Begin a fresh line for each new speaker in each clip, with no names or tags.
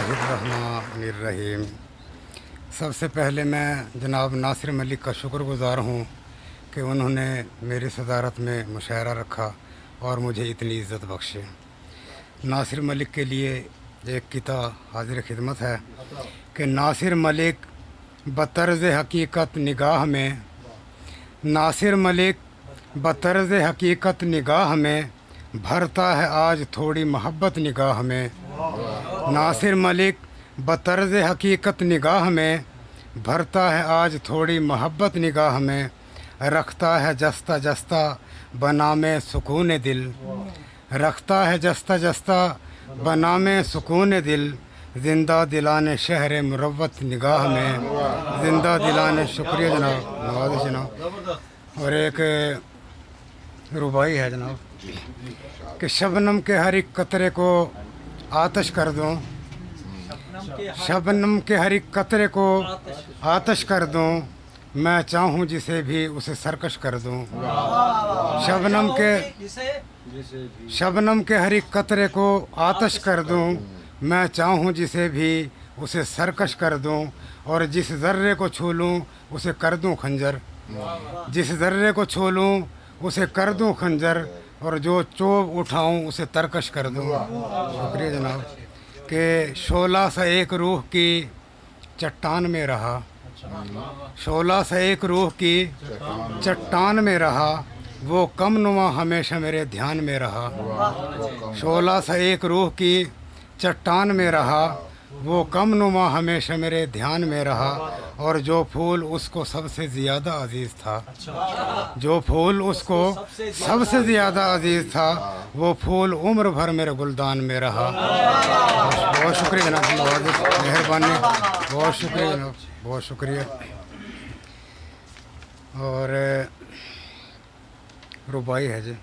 बिस्मिल्लाहिर्रहमानिर्रहीम। सबसे पहले मैं जनाब नासिर मलिक का शुक्रगुज़ार हूँ कि उन्होंने मेरी सदारत में मुशायरा रखा और मुझे इतनी इज़्ज़त बख्शे। नासिर मलिक के लिए एक किता हाजिर खिदमत है कि नासिर मलिक बतर्ज़ हकीकत निगाह में, नासिर मलिक बतर्ज़ हकीकत निगाह में, भरता है आज थोड़ी मोहब्बत निगाह में। नासिर मलिक बतर्ज़ हकीकत निगाह में, भरता है आज थोड़ी मोहब्बत निगाह में। रखता है जस्ता जस्ता बनामे सुकून दिल, रखता है जस्ता जस्ता बनामे सुकून दिल। ज़िंदा दिलाने शहर मुरव्वत निगाह में, ज़िंदा दिलाने शुक्रिया जनाब, नवाज़ जनाब। और एक रुबाई है जनाब कि शबनम के हर एक कतरे को आतश कर दूं, शबनम के हर एक कतरे को आतश कर दूं। मैं चाहूँ जिसे भी उसे सरकश कर दूं। शबनम के हर एक कतरे को आतश कर दूं। मैं चाहूँ जिसे भी उसे सरकश कर दूं। और जिस ज़र्रे को छू लूँ उसे कर दूं खंजर, जिस ज़र्रे को छू लूँ उसे कर दूं खंजर। और जो चोब उठाऊं उसे तरकश कर दूं। शुक्रिया जनाब। कि शोला सा एक रूह की चट्टान में रहा, शोला सा एक रूह की चट्टान में रहा। वो कम नुमा हमेशा मेरे ध्यान में रहा। शोला सा एक रूह की चट्टान में रहा, वो कम नुमा हमेशा मेरे ध्यान में रहा। और जो फूल उसको सबसे ज़्यादा अजीज़ था, जो फूल उसको सबसे ज़्यादा अजीज़ था, वो फूल उम्र भर मेरे गुलदान में रहा। बहुत शुक्रिया जनाब, मेहरबानी, बहुत शुक्रिया जनाब, बहुत शुक्रिया। और रुबाई है जी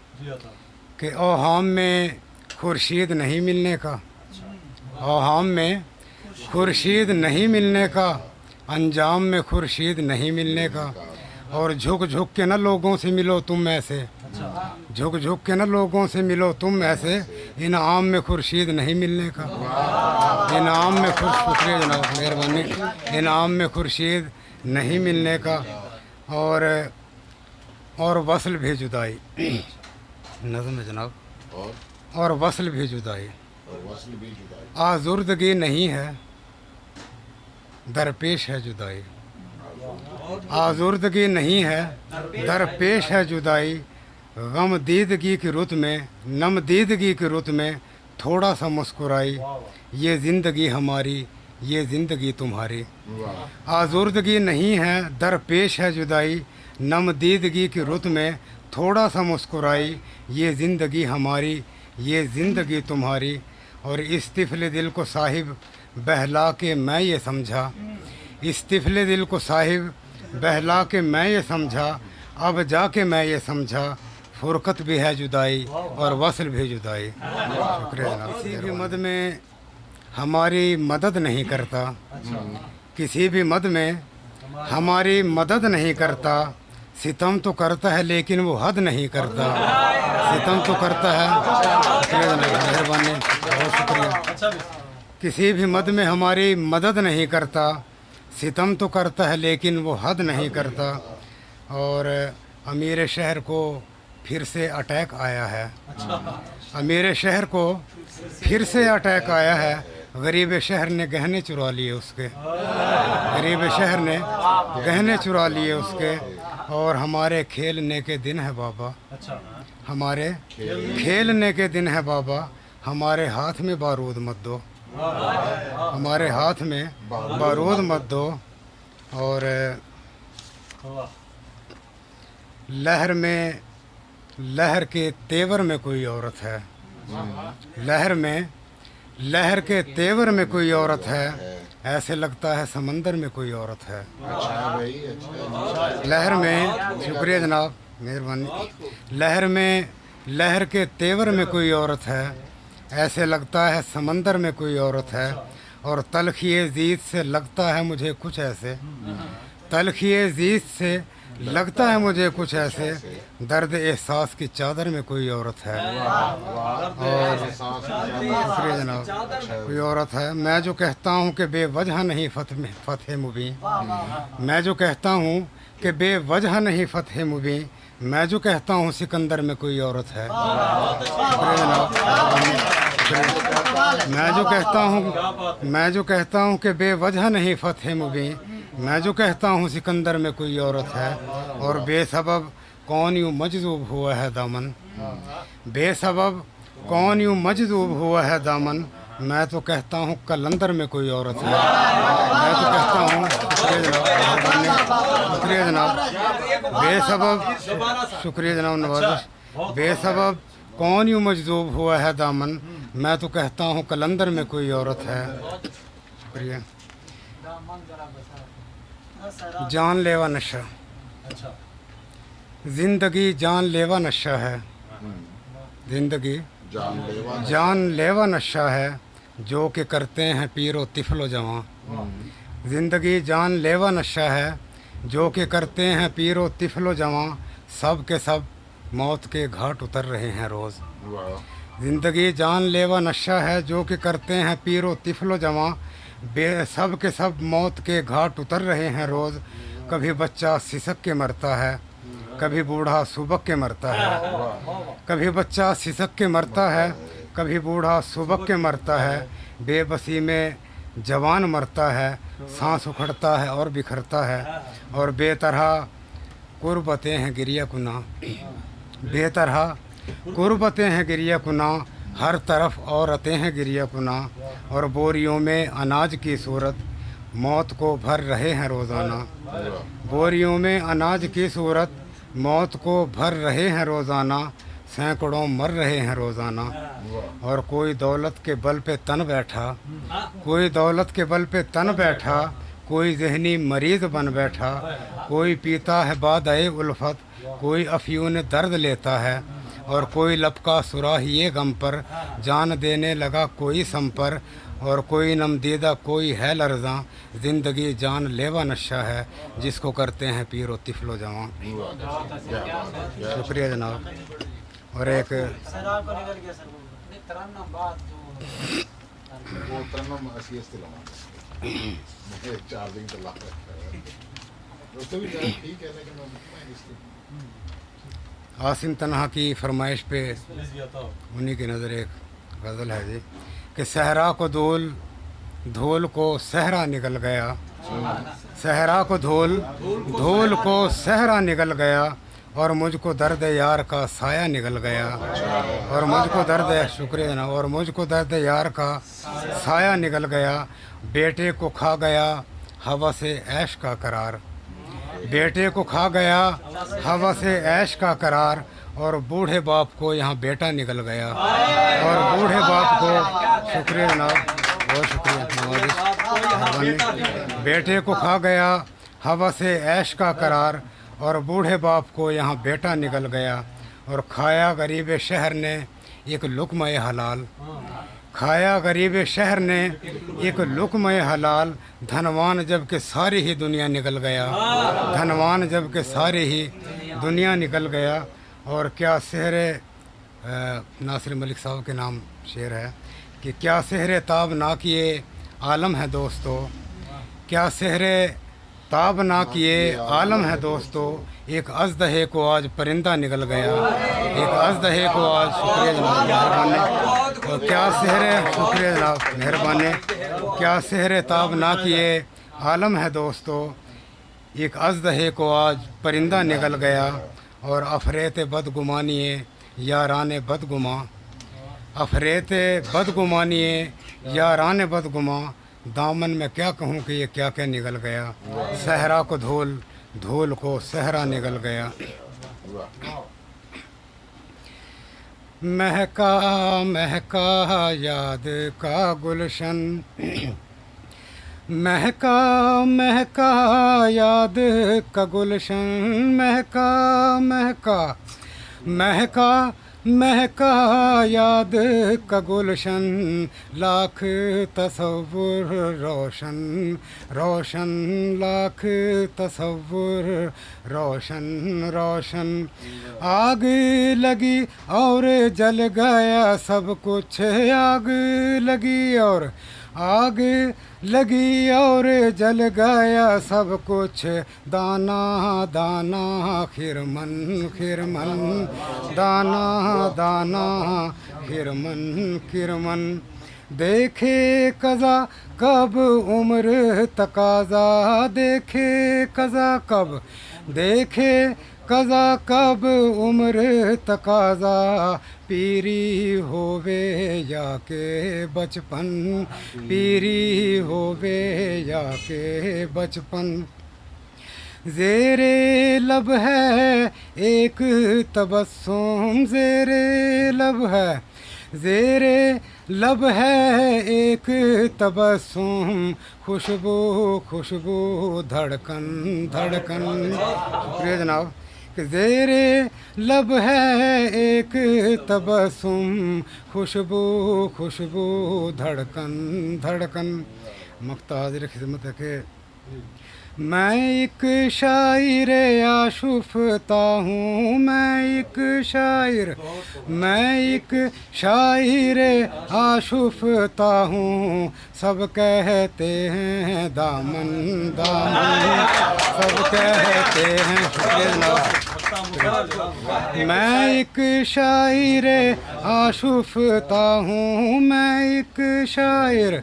कि ओहाम में खुर्शीद नहीं मिलने का, ओहाम में खुर्शीद नहीं मिलने का, अंजाम में खुर्शीद नहीं मिलने का। और झुक झुक के न लोगों से मिलो तुम ऐसे, झुक झुक के न लोगों से मिलो तुम ऐसे। इनाम में खुर्शीद नहीं मिलने का, इनाम में शुक्रिया जनाब, मेहरबानी। इनाम में खुर्शीद नहीं मिलने का। और वसल भी जुदाई, नज़म है जनाब। और वसल भी जुदाई, आज़ुर्दगी नहीं है दरपेश है जुदाई, आज़ुर्दगी नहीं है दरपेश है जुदाई। गम दीदगी की रुत में, नम दीदगी की रुत में, थोड़ा सा मुस्कुराई। ये ज़िंदगी हमारी, ये ज़िंदगी तुम्हारी। आज़ुर्दगी नहीं है दरपेश है जुदाई, नम दीदगी की रुत में, थोड़ा सा मुस्कुराई। ये ज़िंदगी हमारी, ये ज़िंदगी तुम्हारी। और इस तिफले दिल को साहिब बहला के मैं ये समझा, इस तिफले दिल को साहिब बहला के मैं ये समझा। अब जाके मैं ये समझा, फुरकत भी है जुदाई और वसल भी जुदाई। शुक्रिया जनाब। किसी भी मद में हमारी मदद नहीं करता, किसी भी मद में हमारी मदद नहीं करता। सितम तो करता है लेकिन वो हद नहीं करता, सितम तो करता है। मेहरबानी, बहुत शुक्रिया। किसी भी मद में हमारी मदद नहीं करता, सितम तो करता है लेकिन वो हद नहीं करता। और अमीर शहर को फिर से अटैक आया है, अमीर शहर को फिर से अटैक आया है। गरीब शहर ने गहने चुरा लिए उसके, गरीब शहर ने गहने चुरा लिए उसके। और हमारे खेलने के दिन है बाबा, हमारे खेलने के दिन है बाबा। हमारे हाथ में बारूद मत दो, हमारे हाथ में बारूद मत दो। और लहर में, लहर के तेवर में कोई औरत है, लहर में, लहर के तेवर में कोई औरत है। ऐसे लगता है समंदर में कोई औरत है। लहर में, शुक्रिया जनाब, मेहरबानी। लहर में, लहर के तेवर में कोई औरत है। ऐसे लगता है समंदर में कोई औरत है। और तलखिए ज़ीद से लगता है मुझे कुछ ऐसे, तलखिए ज़ीद से लगता है मुझे कुछ ऐसे दर्द एहसास की चादर में कोई औरत है। और शुक्रिया जनाब, कोई औरत है। मैं जो कहता हूँ कि बेवजह नहीं फतह मुबीन, मैं जो कहता हूँ कि बेवजह नहीं फतह मुबीन, मैं जो कहता हूँ सिकंदर में कोई औरत है। शुक्रिया जनाब। मैं जो कहता हूँ कि बेवजह नहीं फतह मुबीन, मैं जो कहता हूँ सिकंदर में कोई औरत है। और बेसबब कौन यूँ मजज़ूब हुआ है दामन, बेसबब कौन यूँ मजज़ूब हुआ है दामन, मैं तो कहता हूँ कलंदर में कोई औरत है। मैं तो कहता हूँ, शुक्रिया जनाब, बेसबब, शुक्रिया जनाब नवाज़िश, बेसबब कौन यूँ मजज़ूब हुआ है दामन, मैं तो कहता हूँ कलंदर में कोई औरत है। शुक्रिया। जानलेवा नशा, जिंदगी जानलेवा नशा है, जिंदगी जानलेवा नशा है, जो कि करते हैं पीरो तिफलो जवां। जिंदगी जानलेवा नशा है, जो कि करते हैं पीरो तिफलो जवां, सब के सब मौत के घाट उतर रहे हैं रोज़। जिंदगी जानलेवा नशा है, जो कि करते हैं पीरो तिफलो जवां, सब के सब मौत के घाट उतर रहे हैं रोज़। कभी बच्चा सिसक के मरता है, कभी बूढ़ा सुबक के मरता है, कभी बच्चा सिसक के मरता है, कभी बूढ़ा सुबक के मरता है। बेबसी में जवान मरता है, सांस उखड़ता है और बिखरता है। और बेतरह कुर्बतें हैं गिरिया कुना, बेतरह कुर्बतें हैं गिरिया कुना, हर तरफ औरतें हैं गिरिया कुना। और बोरियों में अनाज की सूरत मौत को भर रहे हैं रोज़ाना, बोरियों में अनाज की सूरत मौत को भर रहे हैं रोज़ाना, सैकड़ों मर रहे हैं रोज़ाना। और कोई दौलत के बल पे तन बैठा, कोई दौलत के बल पे तन बैठा, कोई जहनी मरीज़ बन बैठा, कोई पीता है बादए उल्फत, कोई अफ्यून दर्द लेता है। और कोई लपका सुराहिए गम पर जान देने लगा कोई सम पर, और कोई नमदीदा कोई है लर्ज़ां, ज़िंदगी जान लेवा नशा है, जिसको करते हैं पीरो तिफलो जवां। शुक्रिया जनाब। और एक आसिम तन्हा की फरमाइश पे उन्हीं की नज़र एक गज़ल है जी कि सहरा को धूल, धूल को सहरा निकल गया, सहरा को धूल, धूल को सहरा निकल गया। और मुझको दर्द यार का साया निकल गया, और मुझको दर्द, शुक्रिया ना, और मुझको दर्द यार का साया निकल गया। बेटे को खा गया हवा से ऐश का करार, बेटे को खा गया हवा से ऐश का करार। और बूढ़े बाप को यहाँ बेटा निकल गया, और बूढ़े बाप को, शुक्रिया जनाब, बहुत शुक्रिया नवाज़िश, बेटे को खा गया हवा से ऐश का करार, और बूढ़े बाप को यहाँ बेटा निकल गया। और खाया गरीब शहर ने एक लुक़्मा हलाल, खाया गरीब शहर ने एक लुक़्मा हलाल। धनवान जबकि सारी ही दुनिया निकल गया, धनवान जबकि सारी ही दुनिया निकल गया। और क्या सेहरे, नासिर मलिक साहब के नाम शेर है कि क्या सेहरे ताब ना किए आलम है दोस्तों, क्या सेहरे ताब ना किए आलम है दोस्तों। एक अज़दहे को आज परिंदा निकल गया, एक अज़दहे को आज, शुक्रिया जनाब मेहरबानी। और क्या सेहरे, शुक्रिया जनाब मेहरबानी, क्या सेहरे ताब ना किए आलम है दोस्तों। एक अज़दहे को आज परिंदा निकल गया। और अफरेत बदगुमानिए यारान बदगुमा, अफरेत बदगुमानिए यारान बदगुमा। दामन में क्या कहूँ कि ये क्या क्या निकल गया, सहरा को धूल, धूल को सहरा निकल गया। महका महका याद का गुलशन, महका महका याद का गुलशन, महका महका महका महका याद का गुलशन, लाख तसव्वुर रोशन रोशन, लाख तसव्वुर रोशन रोशन। आग लगी और जल गया सब कुछ, आग लगी और आग लगी और जल गया सब कुछ, दाना दाना खिरमन खिरमन, दाना दाना खिरमन खिरमन। देखे कज़ा कब उम्र तकाजा, देखे कज़ा कब, देखे कज़ा कब उम्र तकाजा, पीरी होवे या के बचपन, पीरी होवे या के बचपन। ज़ेरे लब है एक तबस्सुम, ज़ेरे लब है, ज़ेरे लब है एक तबस्सुम, खुशबू खुशबू धड़कन धड़कन। शुक्रिया जनाब। कि ज़ेरे लब है एक तबस्सुम, खुशबू खुशबू धड़कन धड़कन। मख्ता हाज़िर खिदमत है कि मैं एक शायर आशुफ़ता हूँ, मैं एक शायर, मैं एक शायर आशुफ़ता हूँ। सब कहते हैं दामन दामन, सब कहते हैं। मैं एक शायर आशुफ़ता हूँ, मैं एक शायर,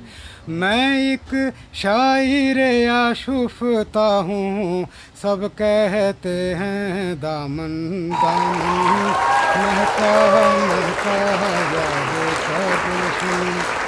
मैं एक शायर आशुफ़ता हूँ। सब कहते हैं दामन दामन, महका महका याद का गुलशन।